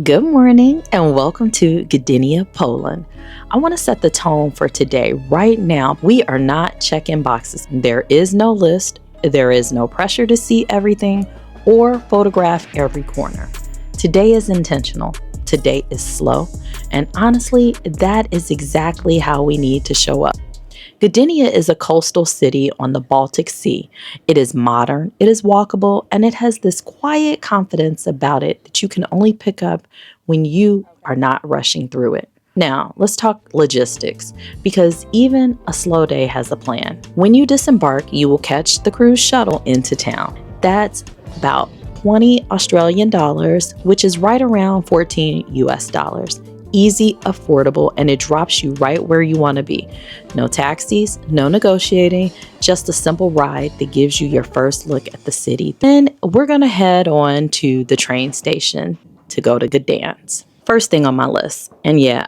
Good morning and welcome to Gdynia, Poland. I want to set the tone for today. Right now, we are not checking boxes. There is no list, there is no pressure to see everything or photograph every corner. Today is intentional, today is slow, and honestly, that is exactly how we need to show up. Gdynia is a coastal city on the Baltic Sea. It is modern, it is walkable, and it has this quiet confidence about it that you can only pick up when you are not rushing through it. Now, let's talk logistics, because even a slow day has a plan. When you disembark, you will catch the cruise shuttle into town. That's about 20 Australian dollars, which is right around 14 US dollars. Easy, affordable, and it drops you right where you want to be. No taxis, no negotiating, just a simple ride that gives you your first look at the city. Then we're going to head on to the train station to go to Gdansk. First thing on my list, and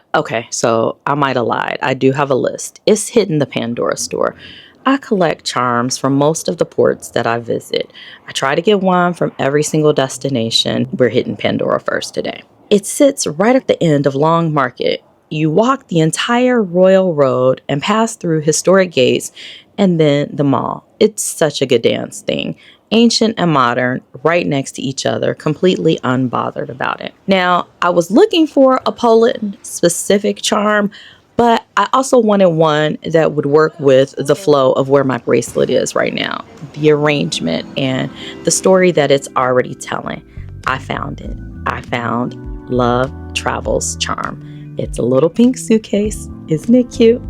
so I might have lied. I do have a list. It's hitting the Pandora store. I collect charms from most of the ports that I visit. I try to get one from every single destination. We're hitting Pandora first today. It sits right at the end of Long Market. You walk the entire Royal Road and pass through historic gates and then the mall. It's such a Gdansk thing. Ancient and modern, right next to each other, completely unbothered about it. Now, I was looking for a Poland-specific charm, but I also wanted one that would work with the flow of where my bracelet is right now, the arrangement, and the story that it's already telling. I found it. I found Love Travels Charm. It's a little pink suitcase. Isn't it cute?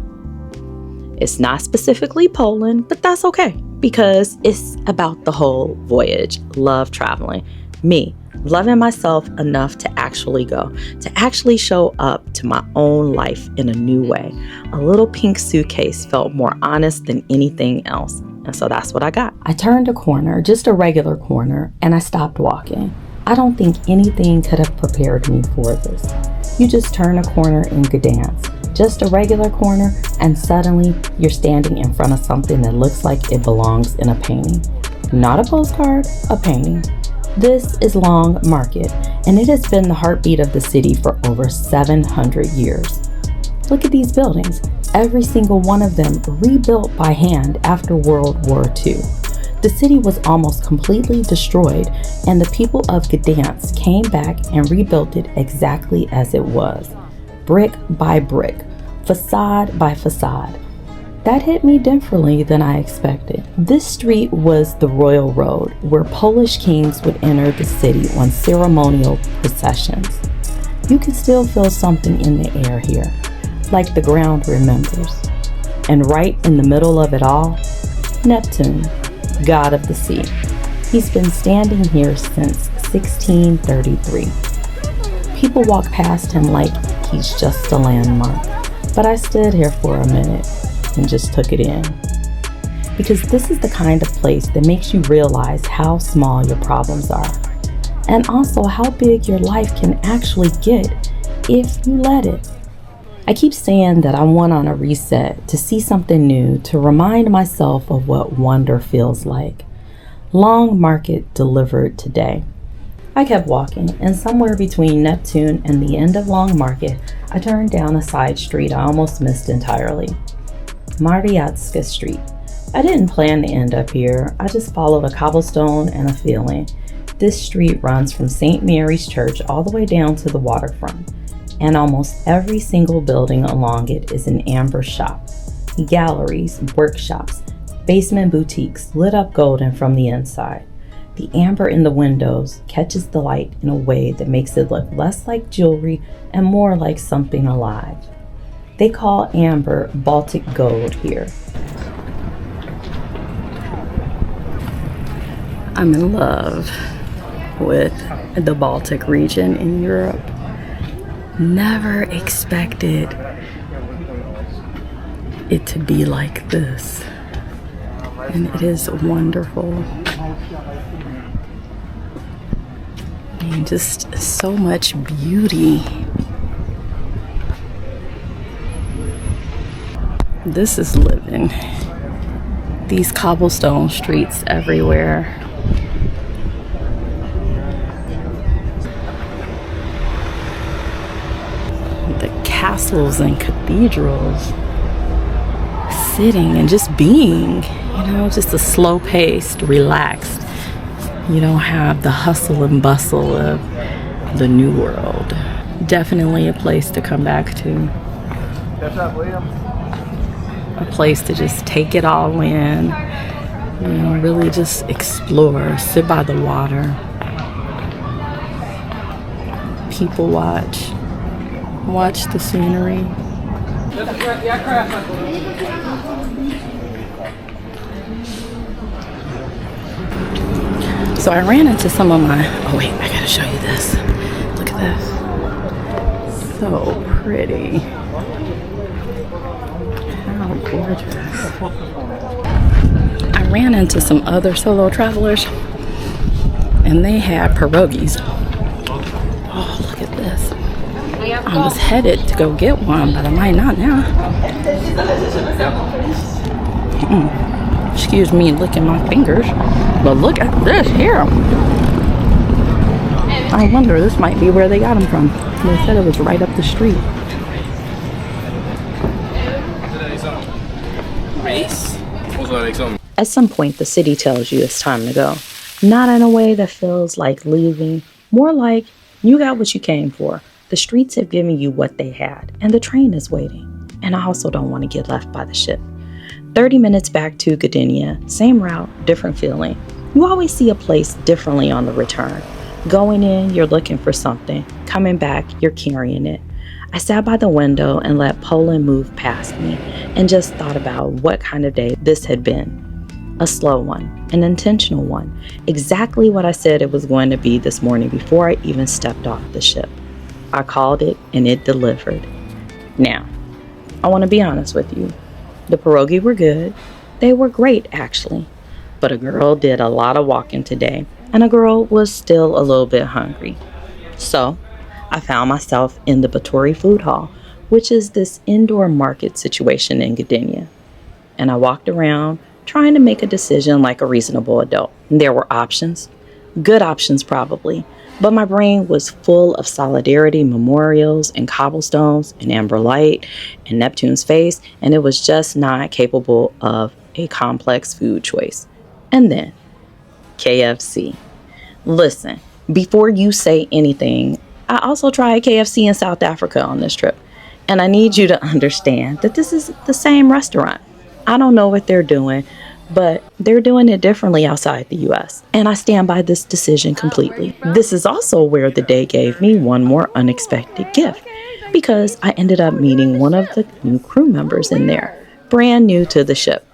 It's not specifically Poland, but that's okay because it's about the whole voyage. Love traveling. Me, loving myself enough to actually go, to actually show up to my own life in a new way. A little pink suitcase felt more honest than anything else. And so that's what I got. I turned a corner, just a regular corner, and I stopped walking. I don't think anything could have prepared me for this. You just turn a corner in Gdansk, just a regular corner, and suddenly you're standing in front of something that looks like it belongs in a painting. Not a postcard, a painting. This is Long Market, and it has been the heartbeat of the city for over 700 years. Look at these buildings, every single one of them rebuilt by hand after World War II. The city was almost completely destroyed, and the people of Gdansk came back and rebuilt it exactly as it was, brick by brick, facade by facade. That hit me differently than I expected. This street was the Royal Road, where Polish kings would enter the city on ceremonial processions. You can still feel something in the air here, like the ground remembers. And right in the middle of it all, Neptune, god of the sea. He's been standing here since 1633. People walk past him like he's just a landmark, but I stood here for a minute and just took it in. Because this is the kind of place that makes you realize how small your problems are, and also how big your life can actually get if you let it. I keep saying that I want on a reset to see something new, to remind myself of what wonder feels like. Long Market delivered today. I kept walking, and somewhere between Neptune and the end of Long Market, I turned down a side street I almost missed entirely. Mariacka Street. I didn't plan to end up here. I just followed a cobblestone and a feeling. This street runs from St. Mary's Church all the way down to the waterfront, and almost every single building along it is an amber shop. Galleries, workshops, basement boutiques lit up golden from the inside. The amber in the windows catches the light in a way that makes it look less like jewelry and more like something alive. They call amber Baltic gold here. I'm in love with the Baltic region in Europe. Never expected it to be like this, and it is wonderful. I mean, just so much beauty. This is living. These cobblestone streets everywhere. the castles and cathedrals, sitting and just being, just a slow-paced, relaxed. You don't have the hustle and bustle of the New World. Definitely a place to come back to. A place to just take it all in, really just explore, sit by the water, people watch the scenery. So I ran into some of my, oh wait, I gotta show you this. Look at this. So pretty. How gorgeous. I ran into some other solo travelers and they had pierogies. Oh, look at this. I was headed to go get one, but I might not now. Excuse me licking my fingers, but look at this here. I wonder, this might be where they got them from. They said it was right up the street. At some point, the city tells you it's time to go. Not in a way that feels like leaving, more like you got what you came for. The streets have given you what they had, and the train is waiting. And I also don't want to get left by the ship. 30 minutes back to Gdynia, same route, different feeling. You always see a place differently on the return. Going in, you're looking for something. Coming back, you're carrying it. I sat by the window and let Poland move past me and just thought about what kind of day this had been. A slow one, an intentional one, exactly what I said it was going to be this morning before I even stepped off the ship. I called it and it delivered. Now, I want to be honest with you. The pierogi were good. They were great, actually. But a girl did a lot of walking today, and a girl was still a little bit hungry. So, I found myself in the Batory food hall, which is this indoor market situation in Gdynia. And I walked around, trying to make a decision like a reasonable adult. There were options, good options probably, but my brain was full of solidarity memorials and cobblestones and amber light and Neptune's face, and it was just not capable of a complex food choice. And then, KFC. Listen, before you say anything, I also tried KFC in South Africa on this trip, and I need you to understand that this is the same restaurant. I don't know what they're doing, but they're doing it differently outside the US. And I stand by this decision completely. This is also where the day gave me one more unexpected gift, because I ended up meeting one of the new crew members in there, brand new to the ship.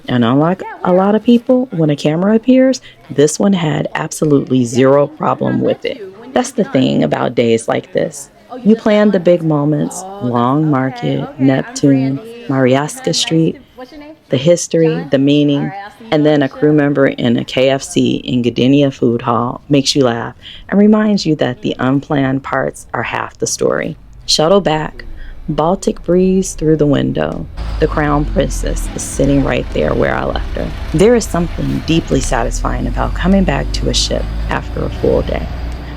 And unlike a lot of people, when a camera appears, this one had absolutely zero problem with it. That's the thing about days like this. You plan the big moments, Long Market, Neptune, Mariaska Street, the history, the meaning, and then a crew member in a KFC in Gdynia food hall makes you laugh and reminds you that the unplanned parts are half the story. Shuttle back, Baltic breeze through the window. The crown princess is sitting right there where I left her. There is something deeply satisfying about coming back to a ship after a full day.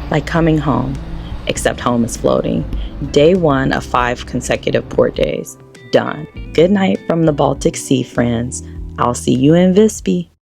Like coming home, except home is floating. Day 1 of 5 consecutive port days. Done. Good night from the Baltic Sea, friends. I'll see you in Visby.